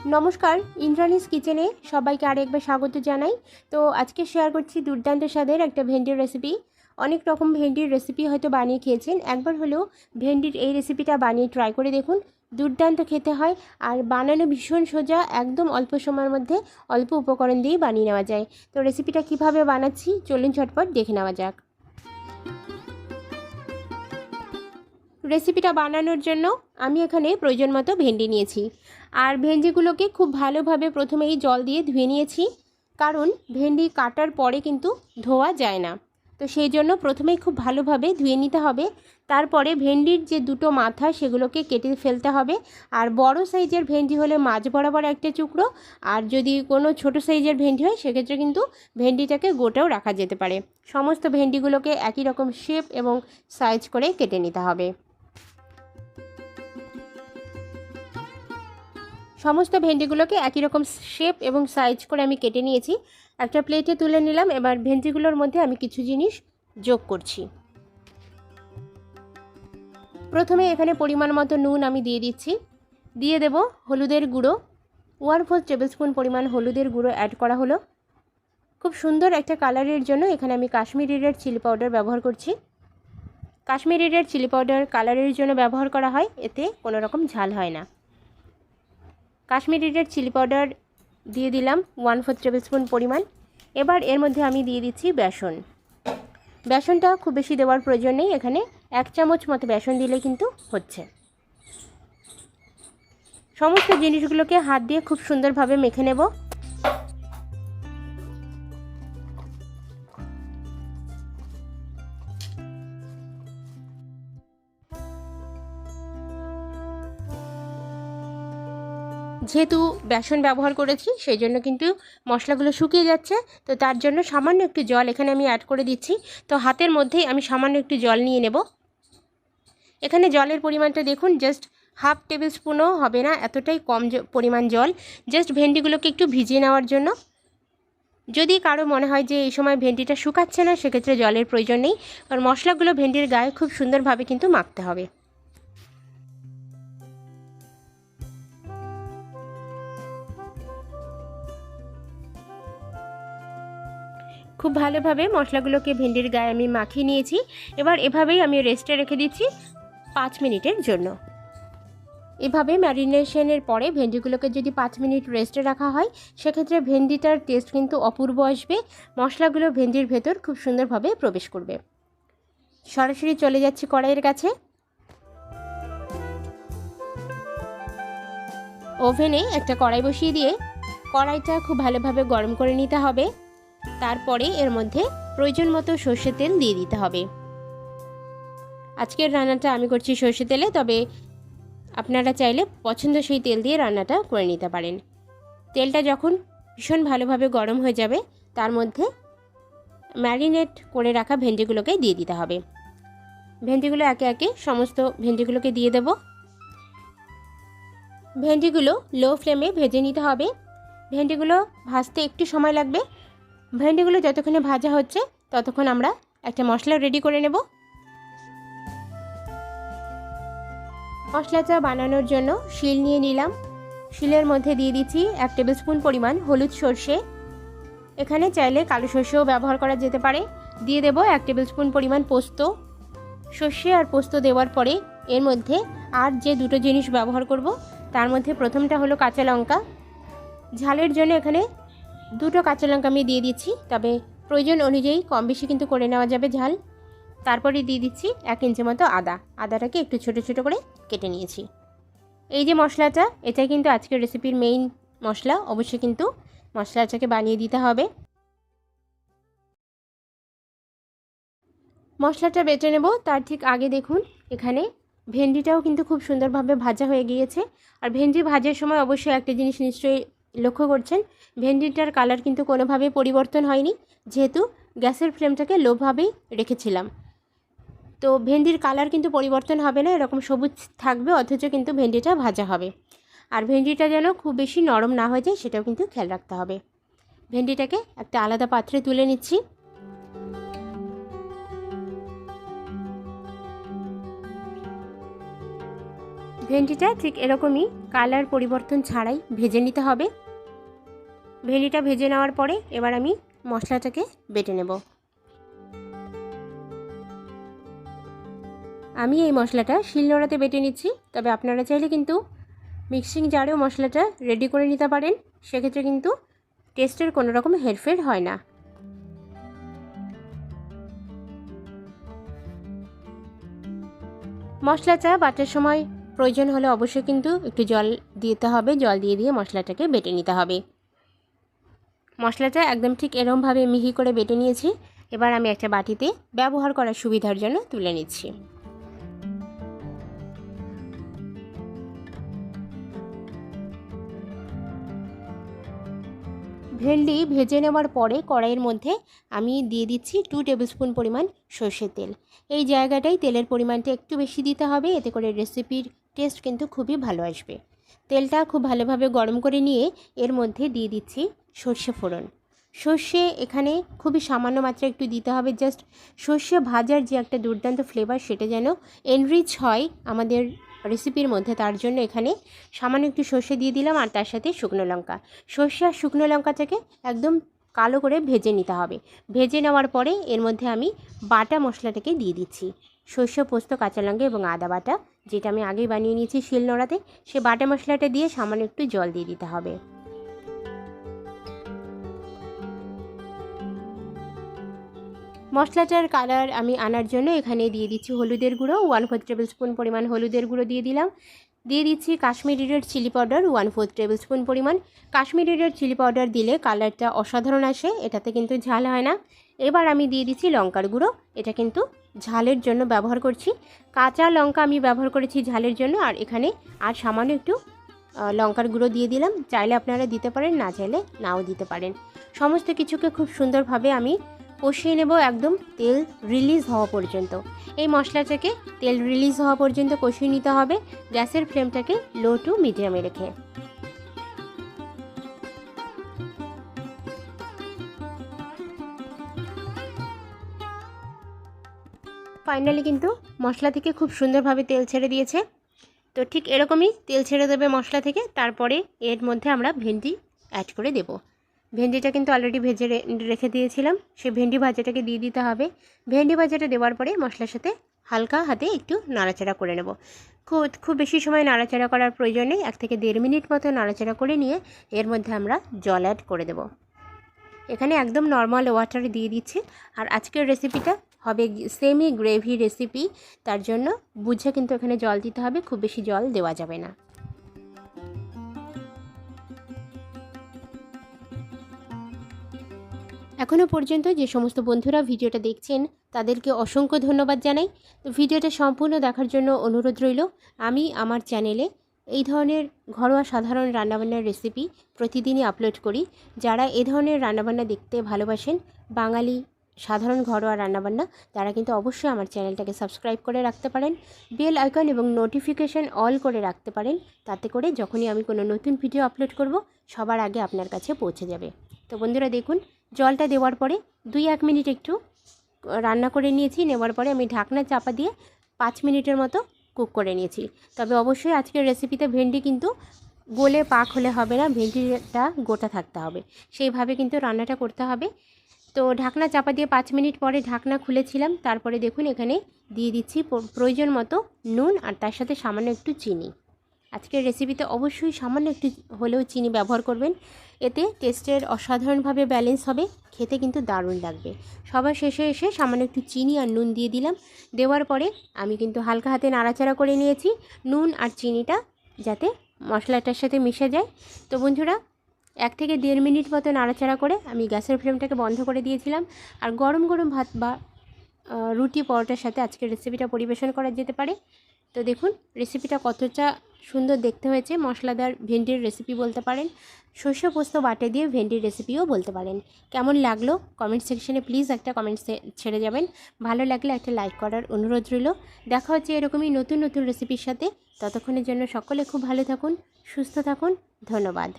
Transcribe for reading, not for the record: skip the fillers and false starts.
নমস্কার, ইন্দ্রাণীস কিচেনে সবাইকে আরেকবার স্বাগত জানাই। তো আজকে শেয়ার করছি দুর্দান্ত স্বাদের একটা ভেন্ডির রেসিপি। অনেক রকম ভেন্ডির রেসিপি হয়তো বানিয়ে খেয়েছেন, একবার হলেও ভেন্ডির এই রেসিপিটা বানিয়ে ট্রাই করে দেখুন। দুর্দান্ত খেতে হয় আর বানানো ভীষণ সোজা, একদম অল্প সময়ের মধ্যে অল্প উপকরণ দিয়েই বানিয়ে নেওয়া যায়। তো রেসিপিটা কিভাবে বানাচ্ছি চলুন ঝটপট দেখে নেওয়া যাক। রেসিপিটা বানানোর জন্য আমি এখানে প্রয়োজন মতো ভেন্ডি নিয়েছি, আর ভেন্ডিগুলোকে খুব ভালোভাবে প্রথমেই জল দিয়ে ধুয়ে নিয়েছি, কারণ ভেন্ডি কাটার পরে কিন্তু ধোয়া যায় না। তো সেই জন্য প্রথমেই খুব ভালোভাবে ধুয়ে নিতে হবে। তারপরে ভেন্ডির যে দুটো মাথা সেগুলোকে কেটে ফেলতে হবে। আর বড় সাইজের ভেন্ডি হলে মাঝ বরাবর একটা টুকরো, আর যদি কোনো ছোট সাইজের ভেন্ডি হয় সেক্ষেত্রে কিন্তু ভেন্ডিটাকে গোটাও রাখা যেতে পারে। সমস্ত ভেন্ডিগুলোকে একই রকম শেপ এবং সাইজ করে কেটে নিতে হবে। সমস্ত ভেন্ডিগুলোকে একই রকম শেপ এবং সাইজ করে আমি কেটে নিয়েছি, একটা প্লেটে তুলে নিলাম। এবার ভেন্ডিগুলোর মধ্যে আমি কিছু জিনিস যোগ করছি। প্রথমে এখানে পরিমাণ মতো নুন আমি দিয়ে দিচ্ছি, দিয়ে দেব হলুদের গুঁড়ো। 1/4 টেবিলস্পুন পরিমাণ হলুদের গুঁড়ো অ্যাড করা হলো। খুব সুন্দর একটা কালারের জন্য এখানে আমি কাশ্মীরি রেড চিলি পাউডার ব্যবহার করছি। কাশ্মীরি রেড চিলি পাউডার কালারের জন্য ব্যবহার করা হয়, এতে কোনো রকম ঝাল হয় না। কাশ্মীরি রেড চিলি পাউডার দিয়ে দিলাম 1/4 টেবিলস্পুন পরিমাণ। এবার এর মধ্যে আমি দিয়ে দিচ্ছি বেসন। বেসনটা খুব বেশি দেওয়ার প্রয়োজন নেই, এখানে 1 চামচ মতো বেসন দিলে কিন্তু হচ্ছে। সমস্ত জিনিসগুলোকে হাত দিয়ে খুব সুন্দরভাবে মেখে নেব। যেহেতু বেসন ব্যবহার করেছি সেই জন্য কিন্তু মশলাগুলো শুকিয়ে যাচ্ছে, তো তার জন্য সামান্য একটু জল এখানে আমি অ্যাড করে দিচ্ছি। তো হাতের মধ্যেই আমি সামান্য একটু জল নিয়ে নেব। এখানে জলের পরিমাণটা দেখুন, জাস্ট 1/2 টেবিল স্পুনও হবে না, এতটাই কম পরিমাণ জল, জাস্ট ভেন্ডিগুলোকে একটু ভিজিয়ে নেওয়ার জন্য। যদি কারো মনে হয় যে এই সময় ভেন্ডিটা শুকাচ্ছে না, সেক্ষেত্রে জলের প্রয়োজন নেই, কারণ মশলাগুলো ভেন্ডির গায়ে খুব সুন্দরভাবে কিন্তু মাখতে হবে। খুব ভালোভাবে মশলাগুলোকে ভেন্ডির গায়ে আমি মাখিয়ে নিয়েছি। এবার এভাবেই আমি রেস্টে রেখে দিচ্ছি 5 মিনিটের জন্য। এভাবে ম্যারিনেশনের পরে ভেন্ডিগুলোকে যদি 5 মিনিট রেস্টে রাখা হয়, সেক্ষেত্রে ভেন্ডিটার টেস্ট কিন্তু অপূর্ব আসবে। মশলাগুলো ভেন্ডির ভেতর খুব সুন্দরভাবে প্রবেশ করবে। সরাসরি চলে যাচ্ছি কড়াইয়ের কাছে। ওভেনে একটা কড়াই বসিয়ে দিয়ে কড়াইটা খুব ভালোভাবে গরম করে নিতে হবে। তারপরে এর মধ্যে প্রয়োজন মতো সর্ষের তেল দিয়ে দিতে হবে। আজকের রান্নাটা আমি করছি সর্ষে তেলে, তবে আপনারা চাইলে পছন্দসই তেল দিয়ে রান্নাটা করে নিতে পারেন। তেলটা যখন ভীষণ ভালোভাবে গরম হয়ে যাবে, তার মধ্যে ম্যারিনেট করে রাখা ভেন্ডিগুলোকে দিয়ে দিতে হবে। ভেন্ডিগুলো একে একে সমস্ত ভেন্ডিগুলোকে দিয়ে দেব। ভেন্ডিগুলো লো ফ্লেমে ভেজে নিতে হবে। ভেন্ডিগুলো ভাজতে একটু সময় লাগবে। ভেন্ডিগুলো যতক্ষণে ভাজা হচ্ছে ততক্ষণ আমরা একটা মশলা রেডি করে নেব। মশলাটা বানানোর জন্য শিল নিয়ে নিলাম। শিলের মধ্যে দিয়ে দিচ্ছি 1 টেবিল স্পুন পরিমাণ হলুদ সর্ষে। এখানে চাইলে কালো সর্ষেও ব্যবহার করা যেতে পারে। দিয়ে দেব 1 টেবিল স্পুন পরিমাণ পোস্ত। সর্ষে আর পোস্ত দেওয়ার পরে এর মধ্যে আর যে দুটো জিনিস ব্যবহার করব, তার মধ্যে প্রথমটা হলো কাঁচা লঙ্কা। ঝালের জন্য এখানে 2টো কাঁচা লঙ্কা আমি দিয়ে দিচ্ছি, তবে প্রয়োজন অনুযায়ী কম বেশি কিন্তু করে নেওয়া যাবে ঝাল। তারপরে দিয়ে দিচ্ছি 1 ইঞ্চি মতো আদা। আদাটাকে একটু ছোট ছোট করে কেটে নিয়েছি। এই যে মশলাটা, এটাই কিন্তু আজকের রেসিপির মেইন মশলা। অবশ্যই কিন্তু মশলাটাকে বানিয়ে দিতে হবে। মশলাটা বেটে নেব, তার ঠিক আগে দেখুন এখানে ভেন্ডিটাও কিন্তু খুব সুন্দরভাবে ভাজা হয়ে গিয়েছে। আর ভেন্ডি ভাজার সময় অবশ্যই একটা জিনিস নিশ্চয়ই লক্ষ্য করছেন, ভেন্ডিটার কালার কিন্তু কোনোভাবেই পরিবর্তন হয়নি, যেহেতু গ্যাসের ফ্লেমটাকে লোভাবেই রেখেছিলাম। তো ভেন্ডির কালার কিন্তু পরিবর্তন হবে না, এরকম সবুজ থাকবে, অথচ কিন্তু ভেন্ডিটা ভাজা হবে। আর ভেন্ডিটা যেন খুব বেশি নরম না হয়ে যায় সেটাও কিন্তু খেয়াল রাখতে হবে। ভেন্ডিটাকে একটা আলাদা পাত্রে তুলে নিচ্ছি। ভেন্ডিটা ঠিক এরকমই কালার পরিবর্তন ছাড়াই ভেজে নিতে হবে। ভেন্ডিটা ভেজে নেওয়ার পরে এবার আমি মশলাটাকে বেটে নেব। আমি এই মশলাটা শিলনোড়াতে বেটে নিচ্ছি, তবে আপনারা চাইলে কিন্তু মিক্সিং জারেও মশলাটা রেডি করে নিতে পারেন। সেক্ষেত্রে কিন্তু টেস্টের কোনো রকম হেরফের হয় না। মশলাটা বাটার সময় প্রয়োজন হলে অবশ্যই কিন্তু একটু জল দিতে হবে। জল দিয়ে মশলাটাকে বেটে নিতে হবে। মশলাটা একদম ঠিক এরকমভাবে মিহি করে বেটে নিয়েছি। এবার আমি একটা বাটিতে ব্যবহার করার সুবিধার জন্য তুলে নিচ্ছি। ভেন্ডি ভেজে নেওয়ার পরে কড়াইয়ের মধ্যে আমি দিয়ে দিচ্ছি 2 টেবিল স্পুন পরিমাণ সর্ষের তেল। এই জায়গাটাই তেলের পরিমাণটা একটু বেশি দিতে হবে, এতে করে রেসিপির টেস্ট কিন্তু খুবই ভালো আসবে। তেলটা খুব ভালোভাবে গরম করে নিয়ে এর মধ্যে দিয়ে দিচ্ছি সর্ষে ফোড়ন। সর্ষে এখানে খুবই সামান্য মাত্রায় একটু দিতে হবে, জাস্ট সর্ষে ভাজার যে একটা দুর্দান্ত ফ্লেভার সেটা যেন এনরিচ হয় আমাদের রেসিপির মধ্যে, তার জন্য এখানে সামান্য একটু সর্ষে দিয়ে দিলাম আর তার সাথে শুকনো লঙ্কা। সর্ষে আর শুকনো লঙ্কাটাকে একদম কালো করে ভেজে নিতে হবে। ভেজে নেওয়ার পরে এর মধ্যে আমি বাটা মশলাটাকে দিয়ে দিচ্ছি। সর্ষে, পোস্ত, কাঁচা লঙ্কা এবং আদা বাটা, যেটা আমি আগেই বানিয়ে নিয়েছি শিলনোড়াতে, সে বাটা মশলাটা দিয়ে সামান্য একটু জল দিয়ে দিতে হবে। মশলাটার কালার আমি আনার জন্য এখানে দিয়ে দিচ্ছি হলুদের গুঁড়ো 1/4 টেবিল স্পুন পরিমাণ হলুদের গুঁড়ো দিয়ে দিলাম। দিয়ে দিচ্ছি Kashmiri red chilli powder 1/4 tablespoon পরিমাণ। কাশ্মীরি রেড চিলি পাউডার দিলে কালারটা অসাধারণ আসে, এটাতে কিন্তু ঝাল হয় না। এবার আমি দিয়ে দিচ্ছি লঙ্কার গুঁড়ো, এটা কিন্তু ঝালের জন্য ব্যবহার করছি। কাঁচা লঙ্কা আমি ব্যবহার করেছি ঝালের জন্য, আর এখানে আর সামান্য একটু লঙ্কার গুঁড়ো দিয়ে দিলাম। চাইলে আপনারা দিতে পারেন, না চাইলে নাও দিতে পারেন। সমস্ত কিছুকে খুব সুন্দরভাবে আমি কষিয়ে নেব একদম তেল রিলিজ হওয়া পর্যন্ত। এই মশলাটাকে তেল রিলিজ হওয়া পর্যন্ত কষিয়ে নিতে হবে, গ্যাসের ফ্লেমটাকে লো টু মিডিয়ামে রেখে। ফাইনালি কিন্তু মশলা থেকে খুব সুন্দরভাবে তেল ছেড়ে দিয়েছে। তো ঠিক এরকমই তেল ছেড়ে দেবে মশলা থেকে। তারপরে এর মধ্যে আমরা ভেন্ডি অ্যাড করে দেব। ভেন্ডিটা কিন্তু অলরেডি ভেজে রেখে দিয়েছিলাম, সেই ভেন্ডি ভাজাটাকে দিয়ে দিতে হবে। ভেন্ডি ভাজাটা দেওয়ার পরে মশলার সাথে হালকা হাতে একটু নাড়াচাড়া করে নেব। খুব বেশি সময় নাড়াচাড়া করার প্রয়োজন নেই, 1 থেকে 1.5 মিনিট মতো নাড়াচাড়া করে নিয়ে এর মধ্যে আমরা জল অ্যাড করে দেব। এখানে একদম নর্মাল ওয়াটার দিয়ে দিচ্ছি। আর আজকের রেসিপিটা হবে সেমি গ্রেভি রেসিপি, তার জন্য বুঝে কিন্তু এখানে জল দিতে হবে, খুব বেশি জল দেওয়া যাবে না। এখনও পর্যন্ত যে সমস্ত বন্ধুরা ভিডিওটা দেখছেন তাদেরকে অসংখ্য ধন্যবাদ জানাই। তো ভিডিওটা সম্পূর্ণ দেখার জন্য অনুরোধ রইল। আমি আমার চ্যানেলে এই ধরনের ঘরোয়া সাধারণ রান্নাবান্নার রেসিপি প্রতিদিনই আপলোড করি। যারা এই ধরনের রান্নাবান্না দেখতে ভালোবাসেন, বাঙালি সাধারণ ঘরোয়া রান্নাবান্না, তারা কিন্তু অবশ্যই আমার চ্যানেলটাকে সাবস্ক্রাইব করে রাখতে পারেন। বেল আইকন এবং নোটিফিকেশান অল করে রাখতে পারেন, তাতে করে যখনই আমি কোনো নতুন ভিডিও আপলোড করব সবার আগে আপনার কাছে পৌঁছে যাবে। তো বন্ধুরা দেখুন, জলটা দেওয়ার পরে 2-1 মিনিট একটু রান্না করে নিয়েছি। নেওয়ার পরে আমি ঢাকনা চাপা দিয়ে 5 মিনিটের মতো কুক করে নিয়েছি। তবে অবশ্যই আজকের রেসিপিতে ভেন্ডি কিন্তু গলে পাক হলে হবে না, ভেন্ডিটা গোটা থাকতে হবে, সেইভাবে কিন্তু রান্নাটা করতে হবে। তো ঢাকনা চাপা দিয়ে 5 মিনিট পরে ঢাকনা খুলেছিলাম। তারপরে দেখুন এখানে দিয়ে দিচ্ছি প্রয়োজন মতো নুন আর তার সাথে সামান্য একটু চিনি। আজকের রেসিপিতে অবশ্যই সামান্য একটু হলেও চিনি ব্যবহার করবেন, এতে টেস্টের অসাধারণভাবে ব্যালেন্স হবে, খেতে কিন্তু দারুণ লাগবে। সবার শেষে এসে সামান্য একটু চিনি আর নুন দিয়ে দিলাম। দেওয়ার পরে আমি কিন্তু হালকা হাতে নাড়াচাড়া করে নিয়েছি, নুন আর চিনিটা যাতে মশলাটার সাথে মিশে যায়। তো বন্ধুরা 1 থেকে 1.5 মিনিট মতো নাড়াচাড়া করে আমি গ্যাসের ফ্লেমটাকে বন্ধ করে দিয়েছিলাম। আর গরম গরম ভাত বা রুটি পরোটার সাথে আজকের রেসিপিটা পরিবেশন করা যেতে পারে। তো দেখুন রেসিপিটা কতটা সুন্দর দেখতে হয়েছে। মশলাদার ভেন্ডির রেসিপি বলতে পারেন, সর্ষে পোস্ত বাটে দিয়ে ভেন্ডির রেসিপিও বলতে পারেন। কেমন লাগলো কমেন্ট সেকশনে প্লিজ একটা কমেন্ট ছেড়ে যাবেন। ভালো লাগলে একটা লাইক করার অনুরোধ রইল। দেখা হচ্ছে এরকমই নতুন নতুন রেসিপির সাথে। ততক্ষণের জন্য সকলে খুব ভালো থাকুন, সুস্থ থাকুন। ধন্যবাদ।